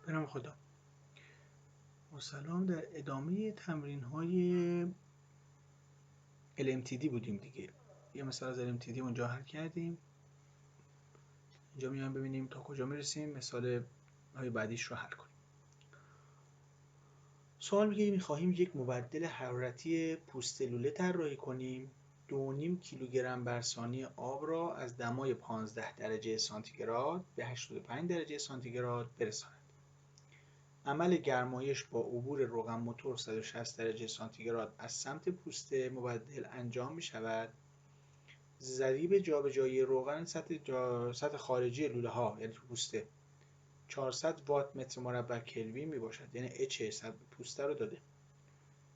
به نام خدا. با سلام. در ادامه تمرین های LMTD بودیم دیگه. یه مثال از LMTD اونجا حل کردیم. اینجا میایم ببینیم تا کجا میرسیم، مثال های بعدیش رو حل کنیم. سوال میگه میخواهیم یک مبدل حرارتی پوست لوله طراحی کنیم. 2.5 کیلوگرم بر ثانیه آب را از دمای 15 درجه سانتیگراد به 85 درجه سانتیگراد برساند. عمل گرمایش با عبور روغن موتور 160 درجه سانتیگراد از سمت پوست مبدل انجام می شود. ضریب جابجایی روغن سطح خارجی لوله ها یعنی پوسته 400 وات متر مربع کلوین می باشد، یعنی اچ پوسته رو داده.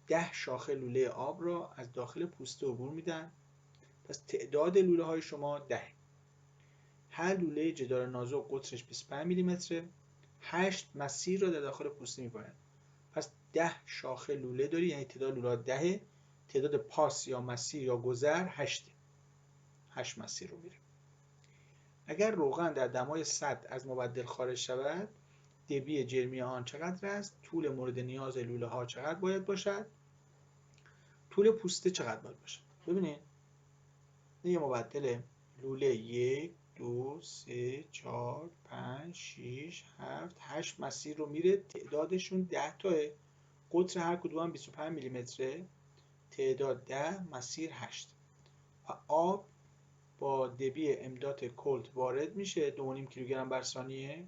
10 شاخه لوله آب را از داخل پوسته عبور میدن. پس تعداد لوله های شما 10. هر لوله جدار نازک قطرش 25 میلی متره. 8 مسیر را در داخل پوسته می‌پاید. پس 10 شاخه لوله داری، یعنی تعداد لوله 10. تعداد پاس یا مسیر یا گذر 8. 8 مسیر رو میره. اگر روغن در دمای 100 از مبدل خارج شود، دبی جرمی آن چقدر است؟ طول مورد نیاز لوله ها چقدر باید باشد؟ طول پوسته چقدر باید باشد؟ ببینید یه مبدل لوله 1 2 3 4 5 6 7 8 مسیر رو میره. تعدادشون 10 تاه. قطر هر کدوم هم 25 میلی متره. تعداد 10 مسیر 8 و آب با دبی امداد کلت وارد میشه 2.5 کیلوگرم بر ثانیه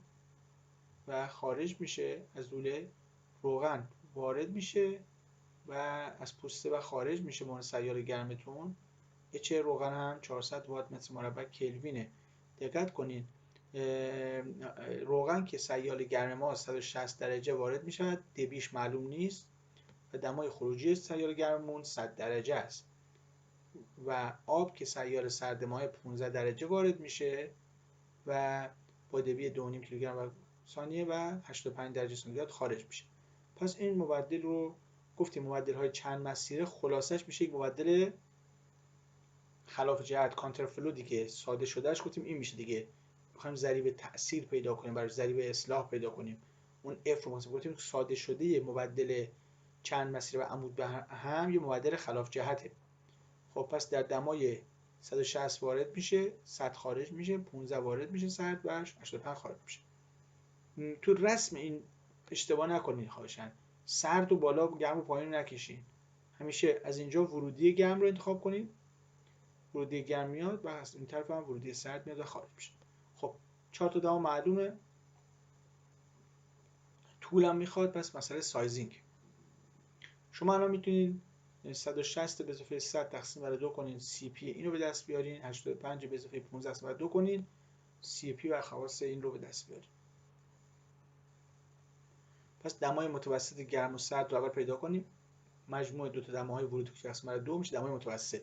و خارج میشه از لوله. روغن وارد میشه و از پوسته و خارج میشه مون سیار گرمتون. اچ روغن هم 400 وات متر مربع کلوینه. دقت کنین روغن که سیال گرم ما 160 درجه وارد میشود، دبیش معلوم نیست و دمای خروجی سیال گرممون 100 درجه است و آب که سیال سرد ما 15 درجه وارد میشه و با دبی 2.5 کیلوگرم بر ثانیه و 85 درجه سانتیگراد خارج میشه. پس این مبدل رو گفتیم مبدل های چند مسیره، خلاصش میشه یک مبدل خلاف جهت کانترفلو دیگه. ساده شدهش گفتیم این میشه دیگه. میخوایم ضریب تأثیر پیدا کنیم، برای ضریب اصلاح پیدا کنیم، اون F رو مثلا گفتیم ساده شده یه مبدل چند مسیر و عمود به هم یه مبدل خلاف جهته. خب پس در دمای 160 وارد میشه، 100 خارج میشه، 15 وارد میشه، 100 و 85 خارج میشه. تو رسم این اشتباه نکنید خواهشاً. سرد و بالا گرم و پایین نکشین. همیشه از اینجا ورودی گرم رو انتخاب کنید. ورودی گرم میاد و از این طرف هم ورودی سرد میاد و خارج میشه. خب 4 تا دما معلومه. طولم میخواد، پس مسئله سایزینگ. شما الان میتونید 160 به اضافه 100 تقسیم بر 2 کنین، سی پی اینو به دست بیارین. 85 به اضافه 15 تقسیم بر 2 کنین، سی پی و خواص این رو به دست بیارین. پس دمای متوسط گرم و سرد رو اول پیدا کنیم. مجموع دو تا دماهای ورودی که تقسیم بر 2 میشه دمای متوسط.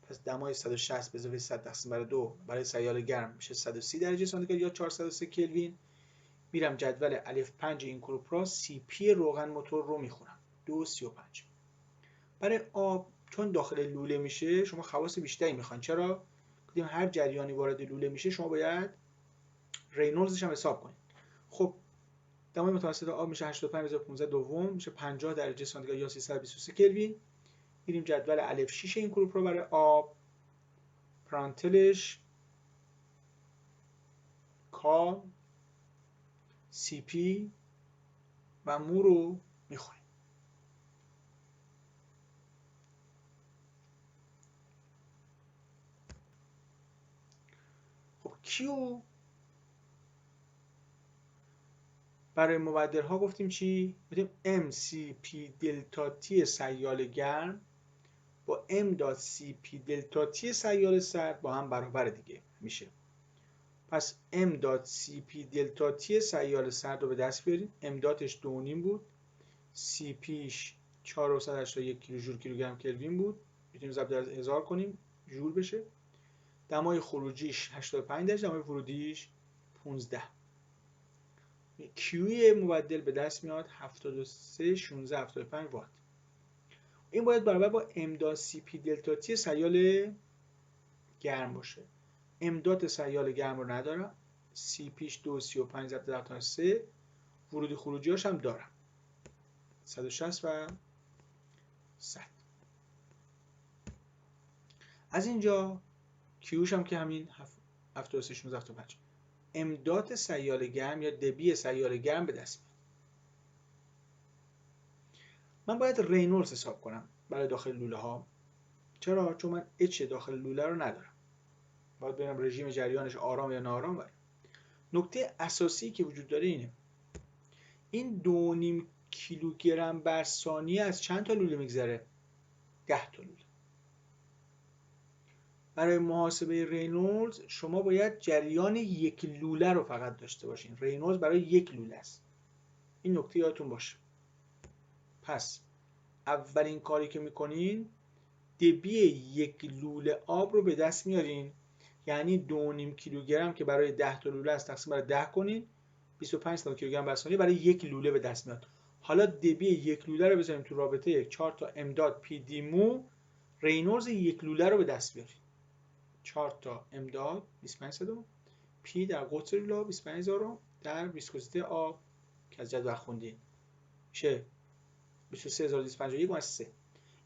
پس دمای 160 به اضافه 100 تقسیم بر 2 برای سیال گرم میشه 130 درجه سانتیگراد یا 403 کلوین. میرم جدول الف 5 این گروپ را سی پی روغن موتور رو میخونم 2.35. برای آب چون داخل لوله میشه شما خواص بیشتری میخواین. چرا؟ گفتیم هر جریانی وارد لوله میشه شما باید رینولدزش هم حساب کنید. خب دمای متوسط آب میشه 85 به 15 دوم میشه 50 درجه سانتیگراد یا 323 کلوین. میریم جدول الف 6 این گروپ رو برای آب پرانتلش کا سی پی و مو رو میخونیم. خب کیو برای مبدل ها گفتیم چی؟ گفتیم ام سی پی دلتا تی سیال گرم با ام دات سی پی دلتا تی سیال سرد با هم برابر دیگه میشه. پس ام دات سی پی دلتا تی سیال سرد رو به دست بیاریم. ام داتش 2.5 بود، سی پیش 481 کیلوژول کیلوگرم کلوین بود. میتونیم ضرب در 1000 کنیم جول بشه. دمای خروجیش 85 درجه، دمای ورودیش 15. کیوی مبدل به دست میاد 73 16 75 وات. این باید برابر با امداد سی پی دلتا تی سیال گرم باشه. امداد سیال گرم رو ندارم. سی پیش 2.35 ضرب در 3 ورودی خروجیاش هم دارم 160 و 100. از اینجا کیوش هم که همین 73 16 75 امداد سیال گرم یا دبی سیال گرم به دست میاد. من باید رینولدز حساب کنم برای داخل لوله ها. چرا؟ چون من اچ داخل لوله رو ندارم. باید ببینم رژیم جریانش آرام یا ناآرام باشه. نکته اساسی که وجود داره اینه این 2.5 کیلوگرم بر ثانیه از چند تا لوله میگذره؟ 10 تا لوله. برای محاسبه رینولدز شما باید جریان یک لوله رو فقط داشته باشین. رینولدز برای یک لوله است. این نکته یادتون باشه. پس اولین کاری که میکنین دبی یک لوله آب رو به دست میارین، یعنی 2.5 کیلوگرم که برای 10 تا لوله است تقسیم بر 10 کنین 25 کیلوگرم بر ثانیه برای یک لوله به دست میاد. حالا دبی یک لوله رو بذاریم تو رابطه 4 تا امداد پی دی مو، رینولدز یک لوله رو به دست بیارین. 4 تا امداد 25 صدم پی در قطر لوله 25000 در ویسکوزیته آب که از جدول خوندین میشه 23251 از 3.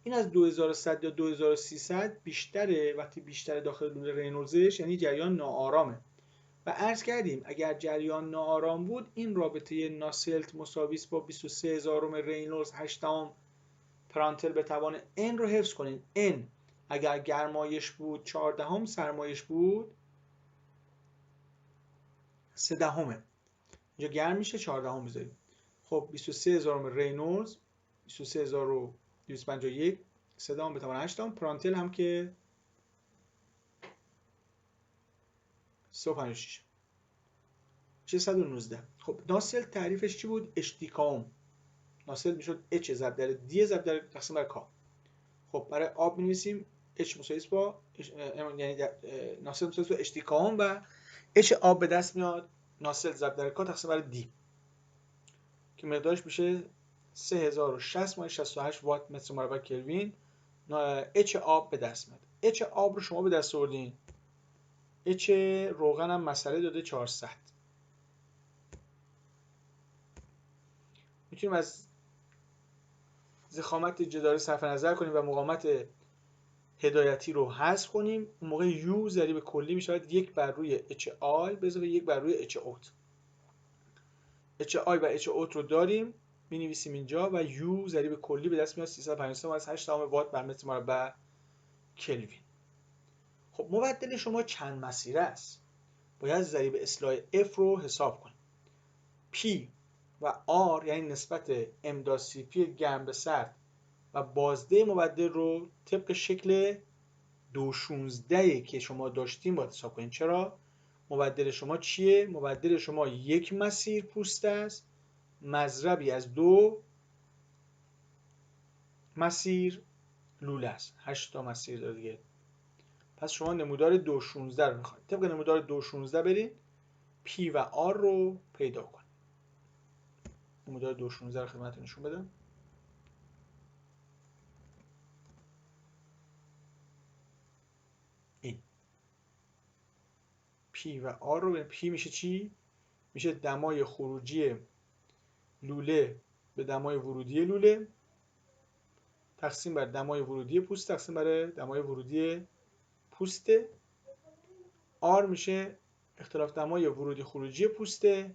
این از 2100 یا 2300 بیشتره. وقتی بیشتره داخل لوله رینولدزش یعنی جریان ناآرامه و عرض کردیم اگر جریان ناآرام بود این رابطه ناسلت مساوی است با 23000 رینولدز 8 پرانتل به توان n رو حفظ کنین. n اگر گرمایش بود 14 سرمایش بود 3 اینجا گرم میشه 14 بذاریم. خب 23000 رینولدز 23251 3 به توان 8 پرانتل هم که 356 چه 119. خب ناسل تعریفش چی بود؟ اشتیکاوم. ناسل میشد h ضرب در d ضرب در تقسیم بر k. خب برای آب می‌نویسیم h مساوی است با یعنی ناسل مساوی است با اشتیکاوم و h آب به دست میاد ناسل ضرب در k تقسیم بر d که مقدارش میشه 3060 68 وات متر مربع کلوین. h آب به دست میاد. h آب رو شما به دست آوردین. h روغن هم مسئله داده 400. میتونیم از ضخامت جداری صرف نظر کنیم و مقاومت هدایتی رو حذف کنیم. اون موقع U ضریب کلی میشود 1 بر روی HI به اضافه 1 بر روی H اوت. HI و H اوت رو داریم می‌نویسیم اینجا و U ضریب کلی به دست میاد 353 از 8 وات بر متر مربع کلوین. خب مبدل شما چند مسیره است. باید ضریب اصلاح F رو حساب کنیم. P و R یعنی نسبت امداد CP گرم به سرد و بازده مبدل رو طبق شکل 216 که شما داشتیم باید حساب کنید. چرا؟ مبدل شما چیه؟ مبدل شما یک مسیر پوست است مضربی از 2 مسیر لوله است. 8 تا مسیر داره دیگه. پس شما نمودار 216 رو میخواید. طبق نمودار 216 برید P و R رو پیدا کنید. نمودار 216 رو خدمتتون نشون بدم. این P و R رو P میشه چی؟ میشه دمای خروجی لوله به دمای ورودی لوله تقسیم بر دمای ورودی پوست تقسیم بر دمای ورودی پوست. R میشه اختلاف دمای ورودی خروجی پوست و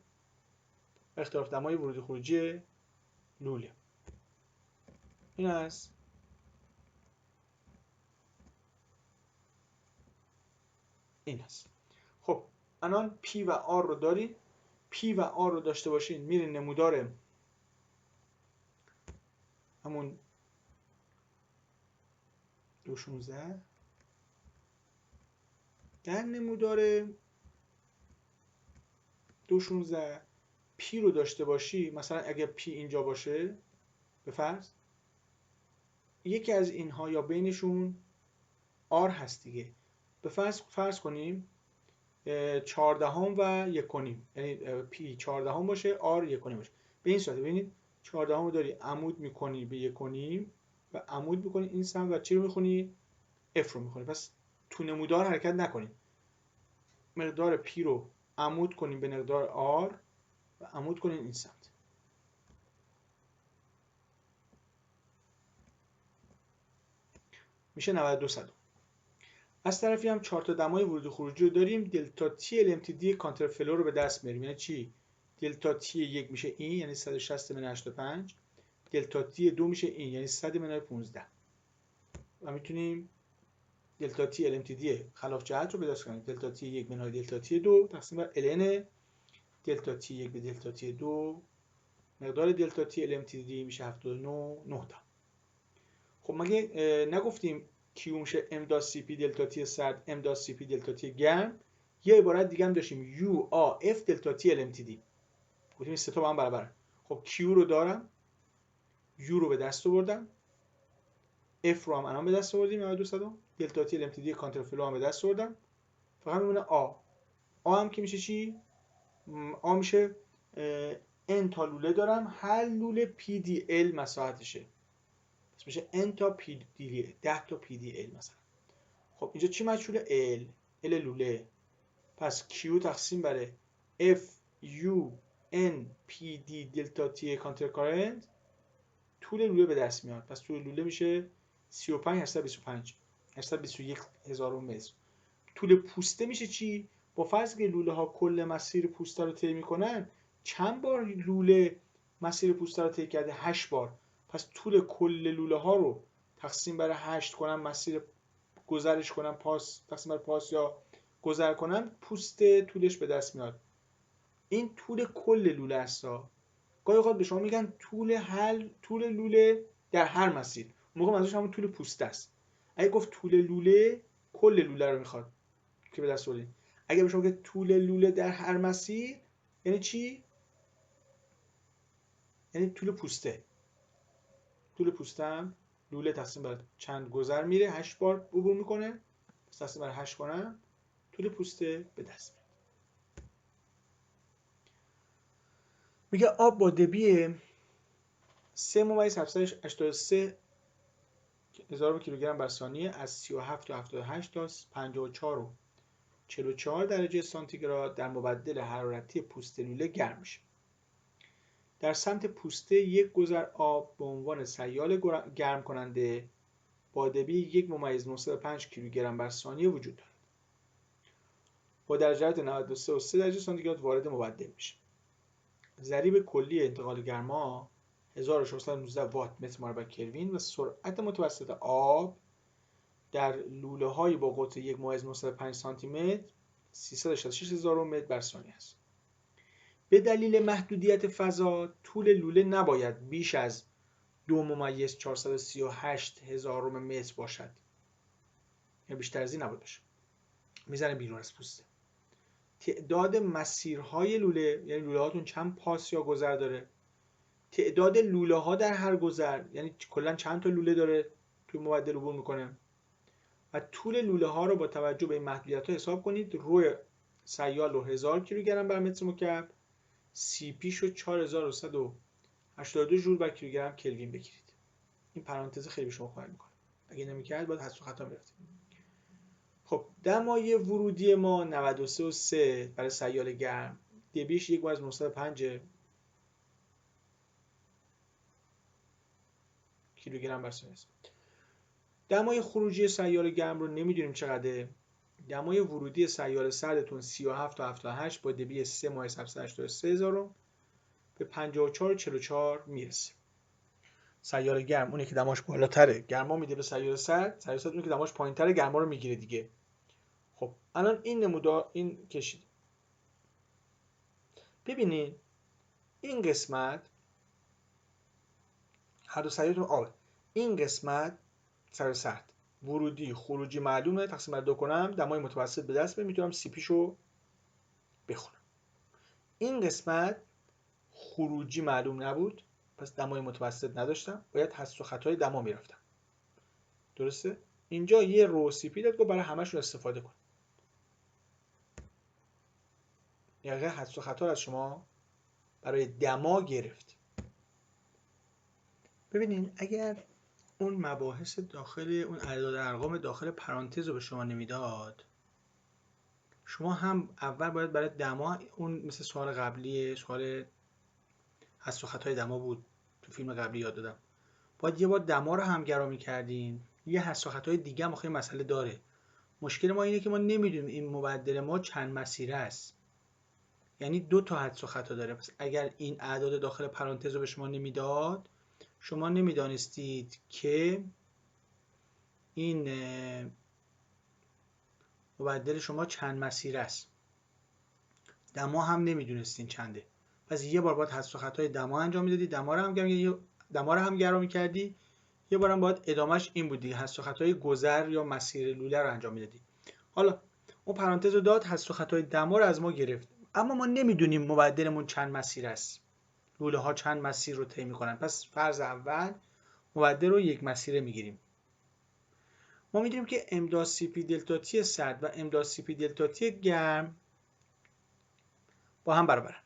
اختلاف دمای ورودی خروجی لوله. این است. این است. خب الان P و R رو دارید. P و R رو داشته باشین میرین نمودار همون 216 در نمودار 216 P رو داشته باشی. مثلا اگر P اینجا باشه به فرض یکی از اینها یا بینشون R هست دیگه. به فرض کنیم 14 و 1.5 یعنی P 14 باشه R 1.5 باشه. به این صورت ببینید 14 رو داری عمود میکنی به 1.5 و عمود میکنی این سمت و چی رو میخونی؟ F رو میخونی. پس تو نمودار حرکت نکنید. مقدار P رو عمود کنیم به مقدار R و عمود کنیم این سمت. میشه 92 صدم. از طرفی هم 4 تا دمای ورودی خروجی رو داریم. دلتا تی LMTD کانترفلو رو به دست میاریم. یعنی چی؟ دلتا تی 1 میشه این، یعنی 160 من 85. دلتا تی 2 میشه این، یعنی 100 من 15. و میتونیم دلتا تی LMTD خلاف جهت رو به دست کنیم. دلتا تی 1 منهای دلتا تی 2 تقسیم بر ln دلتا تی 1 به دلتا تی 2. مقدار دلتا تی LMTD میشه 79 تا. خب مگه نگفتیم کیو میشه ام دات سی پی دلتا تی سرد، ام دات سی پی دلتا تی گرم؟ یه عبارت دیگه هم داشتیم یو آ اف دلتا تی LMTD. گفتیم این سه تا با هم برابرن. خب کیو رو دارم، یو رو به دست آوردم، اف رو هم الان به دست آوردیم 9200، دلتا تی LMTD کانترفلو هم به دست آوردم. فقط میمونه آ. آ هم که میشه چی؟ آ میشه ان تا لوله دارم، هر لوله پی دی ال مساحتشه. پس میشه ان تا پی دی ال، 10 تا پی دی ال مثلا. خب اینجا چی مجهوله؟ ال لوله. پس Q تقسیم بر F U N P D دلتا T کانترکارنت طول لوله به دست میاد. پس طول لوله میشه 821 هزارم متر. طول پوسته میشه چی؟ با فرض که لوله ها کل مسیر پوسته رو طی میکنن، چند بار لوله مسیر پوسته رو طی کرده؟ 8 بار. پس طول کل لوله ها رو تقسیم بر 8 کنم، مسیر گذرش کنم، پاس تقسیم بر پاس یا گذر کنم، پوست طولش به دست میاد. این طول کل لوله است. گاهی اوقات به شما میگن طول لوله در هر مسیر، موقع منظورش همون طول پوسته است. اگه گفت طول لوله، کل لوله رو میخواد که به دست آورید. اگه به شما بگه طول لوله در هر مسیر، یعنی چی؟ یعنی طول پوسته. طول پوسته هم لوله تقسیم بر چند گذر میره، 8 بار عبور میکنه، تقسیم بر 8 کنم، طول پوسته به دست میاد. میگه آب با دبی 3.783 هزار کیلوگرم بر ثانیه از 37 و 78 تا 54 و 44 درجه سانتیگراد در مبدل حرارتی پوست لوله گرم میشه. در سمت پوسته یک گذر آب به عنوان سیال گرم کننده با دبی 1.905 کیلوگرم بر ثانیه وجود دارد. با درجات 93 و 3 درجه سانتیگراد وارد مبدل میشه. ضریب کلی انتقال گرما 1619 وات متر مربع کلوین و سرعت متوسط آب در لوله های با قطر 1.905 سانتی متر 366 هزار متر بر ثانیه است. به دلیل محدودیت فضا طول لوله نباید بیش از 2.438 هزار متر باشد، یا بیشتر از این نباید باشه. میزنه بیرون از پوسته. تعداد مسیرهای لوله، یعنی لوله هاتون چند پاس یا گذر داره، تعداد لوله ها در هر گذر، یعنی کلا چند تا لوله داره توی مبدل عبور میکنه، و طول لوله ها رو با توجه به این محدودیت ها حساب کنید. روی سیال رو 1000 کیلوگرم بر متر مکعب، سی پی شو 4182 جول بر کیلوگرم کلوین بگیرید. این پرانتز خیلی به شما کمک میکنه. اگه نمی‌کرد باید حذف و خطا می‌رفتید. خب دمای ورودی ما 93 و 3 برای سیال گرم، دبیش 1.905 کیلوگرم بر ثانیه است. دمای خروجی سیال گرم رو نمیدونیم چقدره. دمای ورودی سیال سردتون 37 تا 78 با دبی 3.783 به 54 و 44 میرسه. سیال گرم اونه که دماش بالاتره گرما میده به سیال سرد، سیال سرد اونه که دماش پایینتره گرما رو میگیره دیگه. خب الان این نمودار این کشید. ببینید این قسمت هر دو سیالتون آبه. این قسمت سیال سرد، ورودی خروجی معلومه، تقسیم بر 2 کنم دمای متوسط به دست میتونم سی پی شو بخونم. این قسمت خروجی معلوم نبود، پس دمای متوسط نداشتم، باید حذف و خطای دما میرفتم. درسته؟ اینجا یه رو سی پی داد گفت برای همشون استفاده کن. یعنی حذف و خطا از شما برای دما گرفت. ببینید اگر اون مباحث داخل اون اعداد ارقام داخل پرانتز رو به شما نمیداد، شما هم اول باید برای دما اون مثل سوال قبلی، سوال حذف و خطای دما بود تو فیلم قبلی یاد دادم، باید یه بار دما رو همگرا می‌کردین، یه حذف و خطای دیگه هم آخه مسئله داره. مشکل ما اینه که ما نمیدونیم این مبدل ما چند مسیره است، یعنی 2 تا حذف و خطا داره. پس اگر این اعداد داخل پرانتز رو به شما نمیداد، شما نمیدانستید که این مبدل شما چند مسیره است. دما هم نمیدونستین چنده، پس یه بار باید حذف و خطای دما انجام میدادی، دما رو هم گرا میکردی، یه بارم باید ادامهش این بود دیگه، حذف و خطای گذر یا مسیر لوله رو انجام میدادی. حالا اون پرانتز رو داد، حذف و خطای دما رو از ما گرفت، اما ما نمیدونیم مبدلمون چند مسیر است، لوله ها چند مسیر رو طی میکنن. پس فرض اول مبدل رو یک مسیره میگیریم. ما میدونیم که امداد سی پی دلتا تی سرد و امداد سی پی دلتا تی گرم با هم برابرن.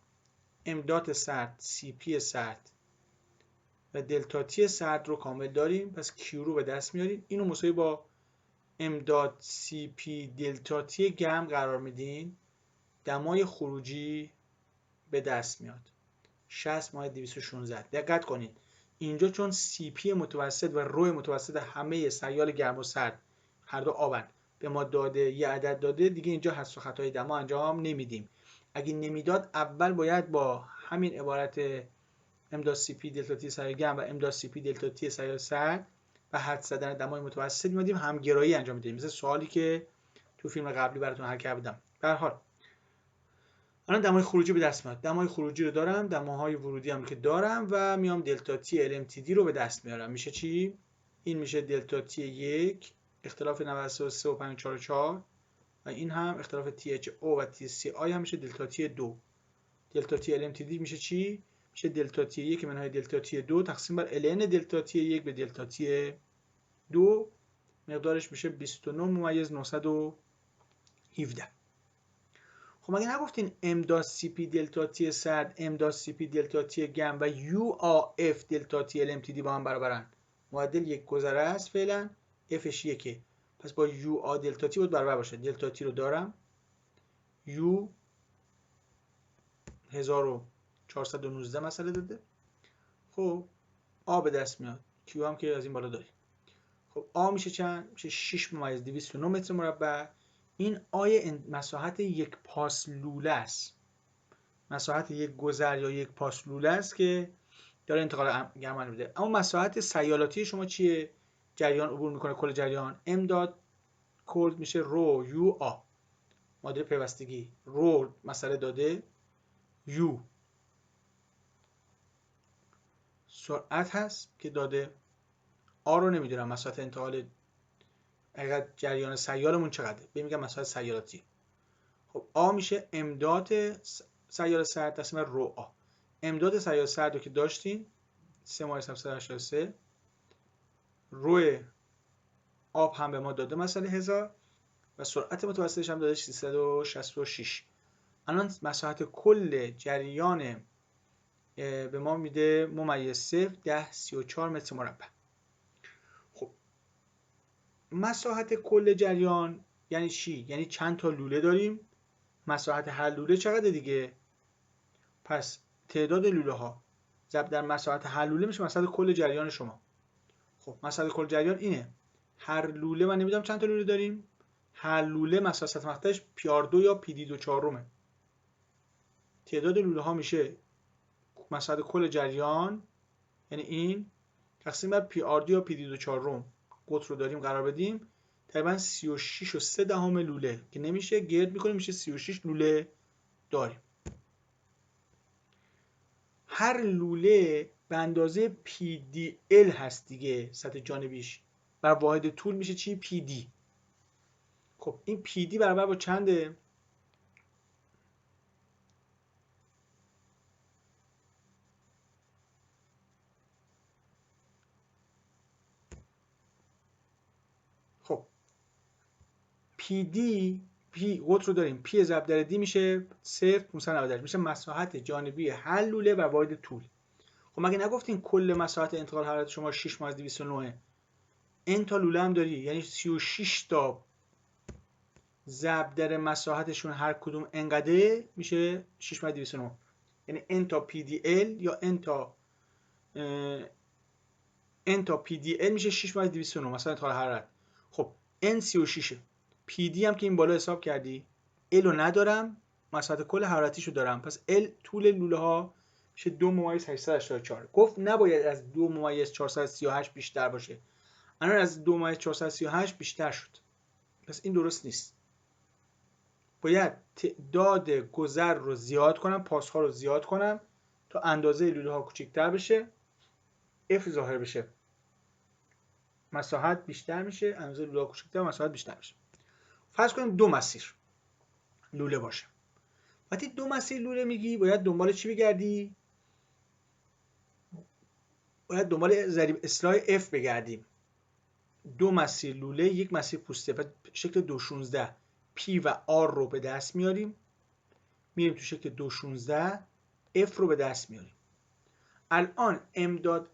امداد سرد سی پی سرد و دلتا تی سرد رو کامل داریم، پس کیو رو به دست میاریم، اینو مساوی با امداد سی پی دلتا تی گرم قرار میدین، دمای خروجی به دست میاد 60-216. دقت کنید اینجا چون سی پی متوسط و رو متوسط همه سیال گرم و سرد هر دو آبن به ما داده، یه عدد داده دیگه، اینجا حذف و خطای دما انجام نمیدیم. اگه نمیداد اول باید با همین عبارت امداد سی پی دلتا تی سیال گرم و امداد سی پی دلتا تی سیال سرد و حدس زدن دمای متوسط میدیم همگرایی انجام میدیم، مثل سوالی که تو فیلم قبلی براتون حل کرده بودم. به هر حال الان دمای خروجی به دست میاد، دمای خروجی رو دارم، دماهای ورودی هم که دارم و میام دلتا تی ال ام تی دی رو به دست میارم. میشه چی؟ این میشه دلتا تی 1 اختلاف 93 و 544 و این هم اختلاف تی اچ او و تی سی آی هم میشه دلتا تی 2. دلتا تی ال ام تی دی میشه چی؟ میشه دلتا تی 1 منهای دلتا تی 2 تقسیم بر ال ان دلتا تی 1 به دلتا تی 2، مقدارش میشه 29-917. خب مگه نگفتین امداد سی پی دلتا تی سرد، امداد سی پی دلتا تی گرم و یو آ اف دلتا تی ال ام تی دی با هم برابرن؟ معادل یک گذره است فعلا، افش یکه، پس با یو آ دلتا تی باید برابر باشه. دلتا تی رو دارم، یو 1419 مسئله داده، خب آ به دست میاد، کیو هم که از این بالا داریم. خب آ میشه چند؟ میشه 6-209 متر مربع. این آی مساحت یک پاس لوله است، مساحت یک گذر یا یک پاس لوله است که داره انتقال گرم انجام میده. اما مساحت سیالاتی شما چیه؟ جریان عبور میکنه کل جریان، امداد کل میشه رو یو آ، معادل پیوستگی، رو مسئله داده، یو سرعت هست که داده، آ رو نمیدونم مساحت انتقال حقیقت جریان سیالمون چقدره، میگم مساحت سیالاتی. خب آ میشه امداد سیال سرد تقسیم بر رو آ. امداد سیال سرد رو که داشتیم 3-783، روی آب هم به ما داده مثلا 1000 و سرعت متوسطش هم داده 366. الان مساحت کل جریان به ما میده -0.1034 متر مربع. خب مساحت کل جریان یعنی چی؟ یعنی چند تا لوله داریم، مساحت هر لوله چقدر دیگه، پس تعداد لوله ها ضرب در مساحت هر لوله میشه مساحت کل جریان شما. خب مساحت کل جریان اینه، هر لوله من نمیدونم چند تا لوله داریم، هر لوله مساحت مقطعش پی آر 2 یا پی دی 2 چهارمه. تعداد لوله ها میشه مساحت کل جریان، یعنی این تقسیم بر پی آر 2 یا پی دی 2 چهارم، قطر رو داریم قرار بدیم تقریبا 36.3 لوله که نمیشه، گرد میکنیم میشه 36 لوله داریم. هر لوله به اندازه پی دی ال هست دیگه، سطح جانبیش بر واحد طول میشه چی؟ پی دی. خب این پی دی برابر با چنده؟ خب پی دی، پی قطر رو داریم، پی ضرب در دی میشه 0.598 میشه مساحت جانبی هر لوله بر واحد طول. خب مگه نگفتین کل مساحت انتقال حرارت شما 6-209، این تا لوله هم داری، یعنی 36 تا ضرب در مساحتشون هر کدوم انقدر میشه 6-209، یعنی n تا پی دی ال یا n تا N تا PDL میشه 6 مایز 209 مثلا انتقال حرارت. خب N 36 PD هم که این بالا حساب کردی، L رو ندارم، مساحت کل حرارتیشو دارم، پس L طول لوله ها میشه 2 ممیز 884. گفت نباید از 2 ممیز 438 بیشتر باشه، الان از 2 ممیز 438 بیشتر شد، پس این درست نیست. باید تعداد گذر رو زیاد کنم، پاس‌ها رو زیاد کنم تا اندازه لوله ها کوچکتر بشه، F ظاهر بشه، مساحت بیشتر میشه، اندازه لوله ها کوچکتر، مساحت بیشتر میشه. فرض کنیم 2 مسیر لوله باشه. وقتی 2 مسیر لوله میگی باید دنبال چی بگردی؟ باید دنبال ضریب اصلاح F بگردیم. 2 مسیر لوله، یک مسیر پوسته، و شکل 216 P و R رو به دست میاریم، میریم تو شکل 216 F رو به دست میاریم. الان M داد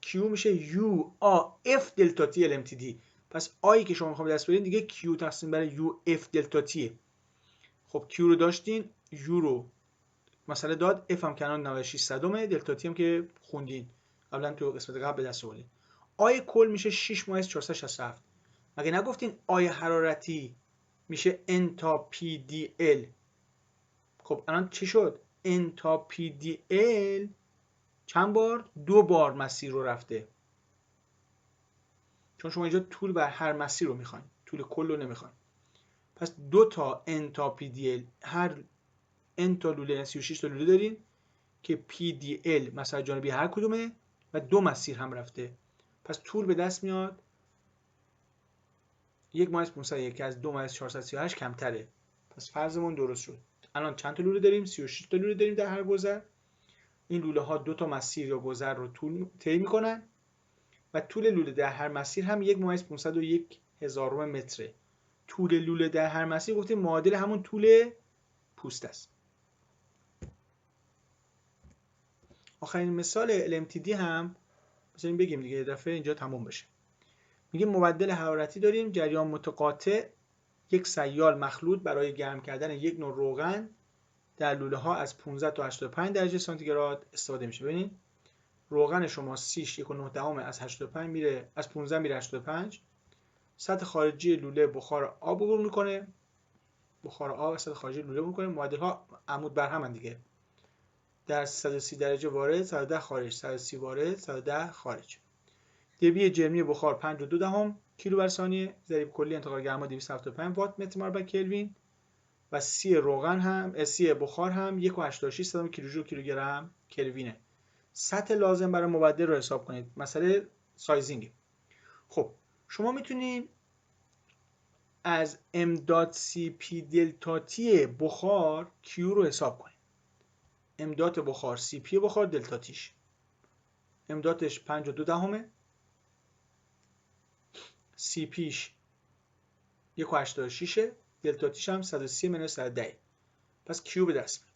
Q میشه U A F دلتا T LMTD. پس آیی که شما میخوام به دست بیارین دیگه Q تقسیم بر U F دلتا T. خب Q رو داشتین، U رو مثلا داد، F هم کنان 96 صدمه، دلتا T هم که خوندین قبلا تو قسمت قبل به دست آوردین. آی کل میشه 6 مایز 467. مگه نگفتین آی حرارتی میشه N تا PDL؟ خب الان چی شد؟ N تا PDL چند بار؟ 2 بار مسیر رو رفته، چون شما اینجا طول بر هر مسیر رو میخواین، طول کل رو نمیخواین. پس 2 تا N تا PDL، هر N تا لوله 36 تا لوله دارین که PDL مساحت جانبی هر کدومه و 2 مسیر هم رفته، پس طول به دست میاد 1 مایز 501 که از 2 مایز 438 کمتره. پس فرضمون درست شد. الان چند تا لوله داریم؟ 36 تا لوله داریم در هر گذر. این لوله ها 2 تا مسیر یا گذر رو طی میکنن و طول لوله در هر مسیر هم 1 ممیز 501 هزارم متره. طول لوله در هر مسیر گفتیم معادل همون طول پوست است. آخرین مثال LMTD هم بذاریم بگیم دیگه یه دفعه اینجا تموم بشه. میگه مبدل حرارتی داریم، جریان متقاطع، یک سیال مخلوط برای گرم کردن یک نوع روغن در لوله ها از 15 تا 85 درجه سانتیگراد استفاده میشه. ببینید روغن شما سیش 1.9 از 85 میره، از 15 میره 85. سطح خارجی لوله بخار آب عبور میکنه، بخار آب سطح خارجی لوله عبور میکنه. معادل ها عمود بر هم دیگه. در 130 درجه وارد، 110 خارج، 130 وارد، 110 خارج. دبی جرمی بخار 5.2 کیلو بر ثانیه، ضریب کلی انتقال گرما 275 وات متر مربع کلوین و سی روغن هم سی بخار هم 1.86 کیلوژول کیلوگرم کلوینه. سطح لازم برای مبدل رو حساب کنید. مسئله سایزینگ. خب شما میتونید از M.Cp دلتا T بخار Q رو حساب کنید. M. بخار Cp بخار دلتا تیش. M.ش 5.2 Cpش 1.86 دلتا تیش هم 130 - 110. پس Q به دست میاد.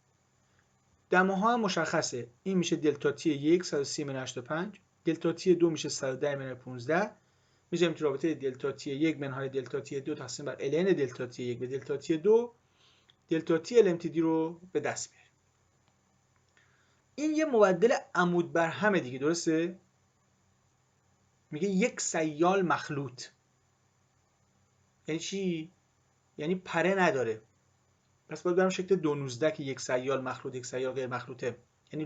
دماها هم مشخصه، این میشه دلتا تی 1 130 - 85، دلتا تی 2 میشه 110 - 15. میذاریم تو رابطه دلتا تی 1 منهای دلتا تی 2 تقسیم بر ln دلتا تی 1 به دلتا تی 2 دلتا تی LMTD رو به دست میاریم. این یه مبدل عمود بر هم دیگه، درسته؟ میگه یک سیال مخلوط. یعنی چی؟ یعنی پره نداره. پس باید برم شکل 219 که یک سیال مخلوط یک سیال غیر مخلوطه، یعنی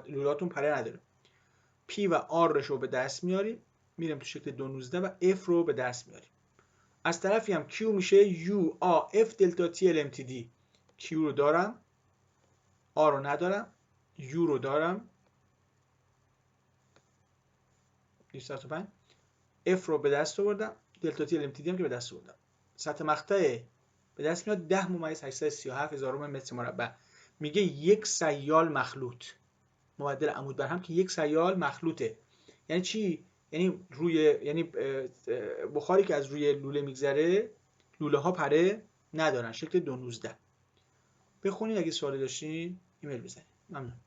لولاتون پره نداره. P و R رو به دست میاریم، میریم تو شکل 219 و F رو به دست میاریم. از طرفی هم Q میشه U A F دلتا T LMTD. Q رو دارم، R رو ندارم، U رو دارم 275، F رو به دست آوردم، دلتا T LMTD هم که به دست آوردم. سطح مقطع به دست میاد 10 ممیز 837 هزارم متر مربع. میگه یک سیال مخلوط، مبدل عمود بر هم که یک سیال مخلوطه. یعنی چی؟ یعنی بخاری که از روی لوله میگذره، لوله ها پره ندارن، شکل 219. بخونید، اگه سوالی داشتین ایمیل بزنید. ممنون.